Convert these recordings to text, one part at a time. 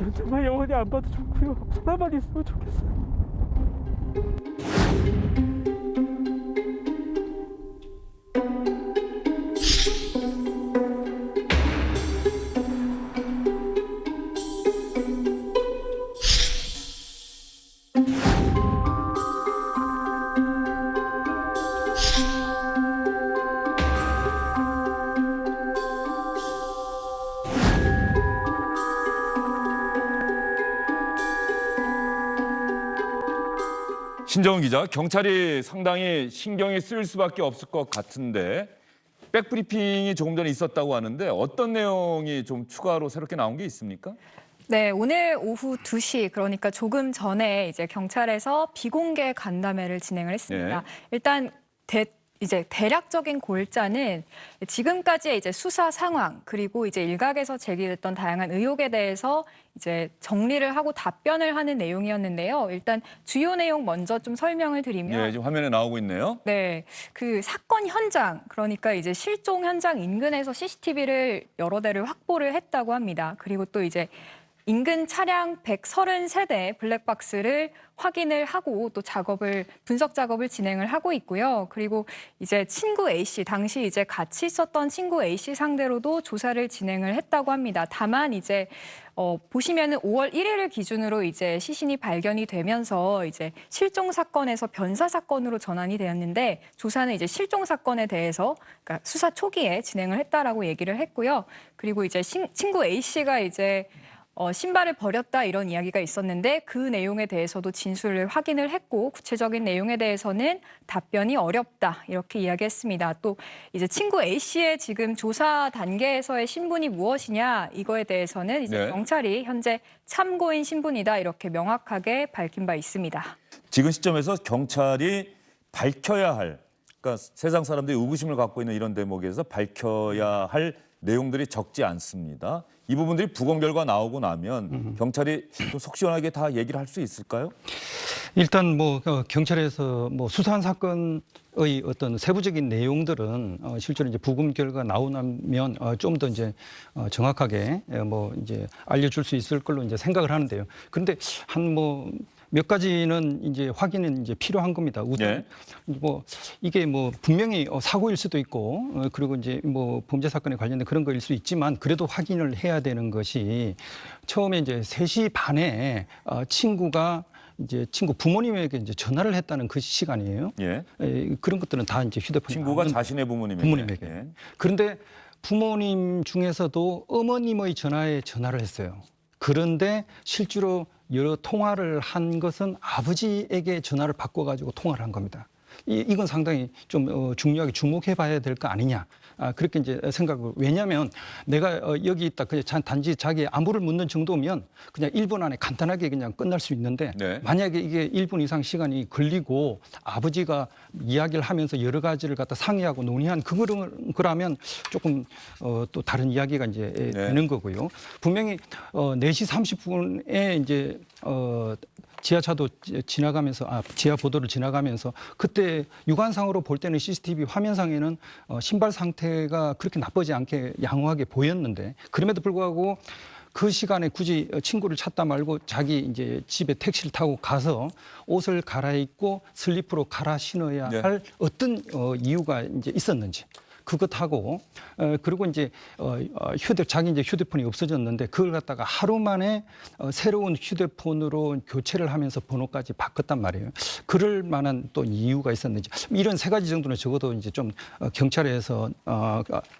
전 정말 영원히 안 봐도 좋고요. 나만 있으면 좋겠어요. 신정훈 기자, 경찰이 상당히 신경이 쓰일 수밖에 없을 것 같은데 백브리핑이 조금 전에 있었다고 하는데 어떤 내용이 좀 추가로 새롭게 나온 게 있습니까? 네, 오늘 오후 2시, 그러니까 조금 전에 이제 경찰에서 비공개 간담회를 진행을 했습니다. 네. 일단 이제 대략적인 골자는 지금까지의 이제 수사 상황, 그리고 이제 일각에서 제기됐던 다양한 의혹에 대해서 이제 정리를 하고 답변을 하는 내용이었는데요. 일단 주요 내용 먼저 좀 설명을 드리면, 네, 지금 화면에 나오고 있네요. 네, 그 사건 현장, 그러니까 이제 실종 현장 인근에서 CCTV를 여러 대를 확보를 했다고 합니다. 그리고 또 이제 인근 차량 133대 블랙박스를 확인을 하고 또 분석 작업을 진행을 하고 있고요. 그리고 이제 친구 A씨, 당시 이제 같이 있었던 친구 A씨 상대로도 조사를 진행을 했다고 합니다. 다만 이제 보시면은 5월 1일을 기준으로 이제 시신이 발견이 되면서 이제 실종 사건에서 변사 사건으로 전환이 되었는데, 조사는 이제 실종 사건에 대해서 그러니까 수사 초기에 진행을 했다라고 얘기를 했고요. 그리고 이제 친구 A씨가 이제 신발을 버렸다 이런 이야기가 있었는데 그 내용에 대해서도 진술을 확인을 했고, 구체적인 내용에 대해서는 답변이 어렵다 이렇게 이야기했습니다. 또 이제 친구 A씨의 지금 조사 단계에서의 신분이 무엇이냐, 이거에 대해서는 이제 네. 경찰이 현재 참고인 신분이다 이렇게 명확하게 밝힌 바 있습니다. 지금 시점에서 경찰이 밝혀야 할, 그러니까 세상 사람들이 의구심을 갖고 있는 이런 대목에서 밝혀야 할 내용들이 적지 않습니다. 이 부분들이 부검 결과 나오고 나면 경찰이 또 속 시원하게 다 얘기를 할 수 있을까요? 일단 뭐 경찰에서 뭐 수사한 사건의 어떤 세부적인 내용들은 실제로 이제 부검 결과 나오면 좀 더 이제 정확하게 뭐 이제 알려줄 수 있을 걸로 이제 생각을 하는데요. 그런데 한 뭐 몇 가지는 이제 확인은 이제 필요한 겁니다. 우선 뭐 이게 뭐 분명히 사고일 수도 있고 그리고 이제 뭐 범죄 사건에 관련된 그런 거일 수 있지만 그래도 확인을 해야 되는 것이, 처음에 이제 3시 반에 친구가 이제 친구 부모님에게 이제 전화를 했다는 그 시간이에요. 예. 그런 것들은 다 이제 휴대폰에 친구가 나오는 자신의 부모님에게. 예. 그런데 부모님 중에서도 어머님의 전화를 했어요. 그런데 실제로 여러 통화를 한 것은 아버지에게 전화를 바꿔가지고 통화를 한 겁니다. 이건 상당히 좀 중요하게 주목해 봐야 될 거 아니냐. 그렇게 이제 생각을. 왜냐하면 내가 여기 있다. 그냥 단지 자기의 안부를 묻는 정도면 그냥 1분 안에 간단하게 그냥 끝날 수 있는데, 네. 만약에 이게 1분 이상 시간이 걸리고 아버지가 이야기를 하면서 여러 가지를 갖다 상의하고 논의한 그러면 조금 또 다른 이야기가 이제 되는 거고요. 분명히 4시 30분에 이제 지하차도 지나가면서 지하 보도를 지나가면서 그때 육안상으로 볼 때는 CCTV 화면상에는 신발 상태가 그렇게 나쁘지 않게 양호하게 보였는데, 그럼에도 불구하고 그 시간에 굳이 친구를 찾다 말고 자기 이제 집에 택시를 타고 가서 옷을 갈아입고 슬리퍼로 갈아 신어야 할 어떤 이유가 이제 있었는지. 그것하고 그리고 이제 자기 이제 휴대폰이 없어졌는데 그걸 갖다가 하루 만에 새로운 휴대폰으로 교체를 하면서 번호까지 바꿨단 말이에요. 그럴 만한 또 이유가 있었는지, 이런 3가지 정도는 적어도 이제 좀 경찰에서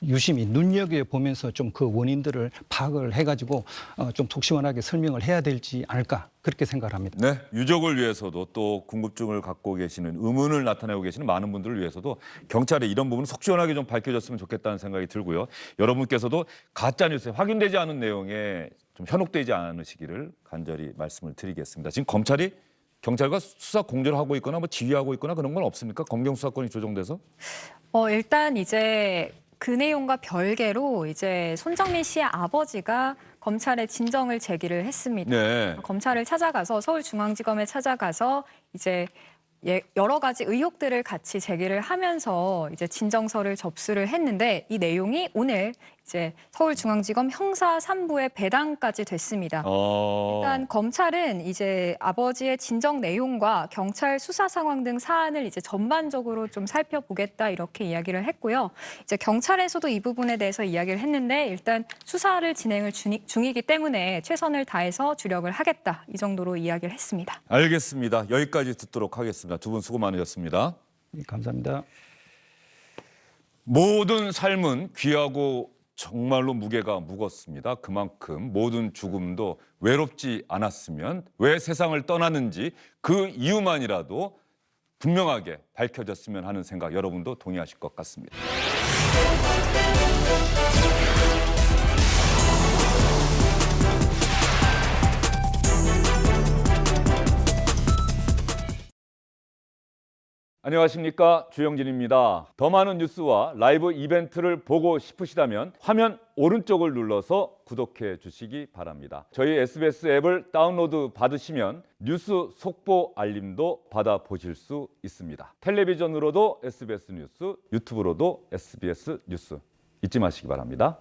유심히 눈여겨 보면서 좀 그 원인들을 파악을 해가지고 좀 속 시원하게 설명을 해야 되지 않을까, 그렇게 생각을 합니다. 네, 유족을 위해서도 또 궁금증을 갖고 계시는, 의문을 나타내고 계시는 많은 분들을 위해서도 경찰이 이런 부분을 속 시원하게 좀 밝혀졌으면 좋겠다는 생각이 들고요. 여러분께서도 가짜 뉴스에 확인되지 않은 내용에 좀 현혹되지 않으시기를 간절히 말씀을 드리겠습니다. 지금 경찰과 수사 공조를 하고 있거나 뭐 지휘하고 있거나 그런 건 없습니까? 검경 수사권이 조정돼서? 일단 이제 그 내용과 별개로 이제 손정민 씨의 아버지가 검찰에 진정을 제기를 했습니다. 네. 검찰을 찾아가서, 서울중앙지검에 찾아가서 이제 여러 가지 의혹들을 같이 제기를 하면서 이제 진정서를 접수를 했는데, 이 내용이 오늘 이제 서울중앙지검 형사 3부에 배당까지 됐습니다. 일단 검찰은 이제 아버지의 진정 내용과 경찰 수사 상황 등 사안을 이제 전반적으로 좀 살펴보겠다 이렇게 이야기를 했고요. 이제 경찰에서도 이 부분에 대해서 이야기를 했는데 일단 수사를 진행을 중이기 때문에 최선을 다해서 주력을 하겠다 이 정도로 이야기를 했습니다. 알겠습니다. 여기까지 듣도록 하겠습니다. 두 분 수고 많으셨습니다. 네, 감사합니다. 모든 삶은 귀하고 정말로 무게가 무겁습니다. 그만큼 모든 죽음도 외롭지 않았으면 왜 세상을 떠나는지 그 이유만이라도 분명하게 밝혀졌으면 하는 생각 여러분도 동의하실 것 같습니다. 안녕하십니까, 주영진입니다. 더 많은 뉴스와 라이브 이벤트를 보고 싶으시다면 화면 오른쪽을 눌러서 구독해 주시기 바랍니다. 저희 SBS 앱을 다운로드 받으시면 뉴스 속보 알림도 받아보실 수 있습니다. 텔레비전으로도 SBS 뉴스, 유튜브로도 SBS 뉴스 잊지 마시기 바랍니다.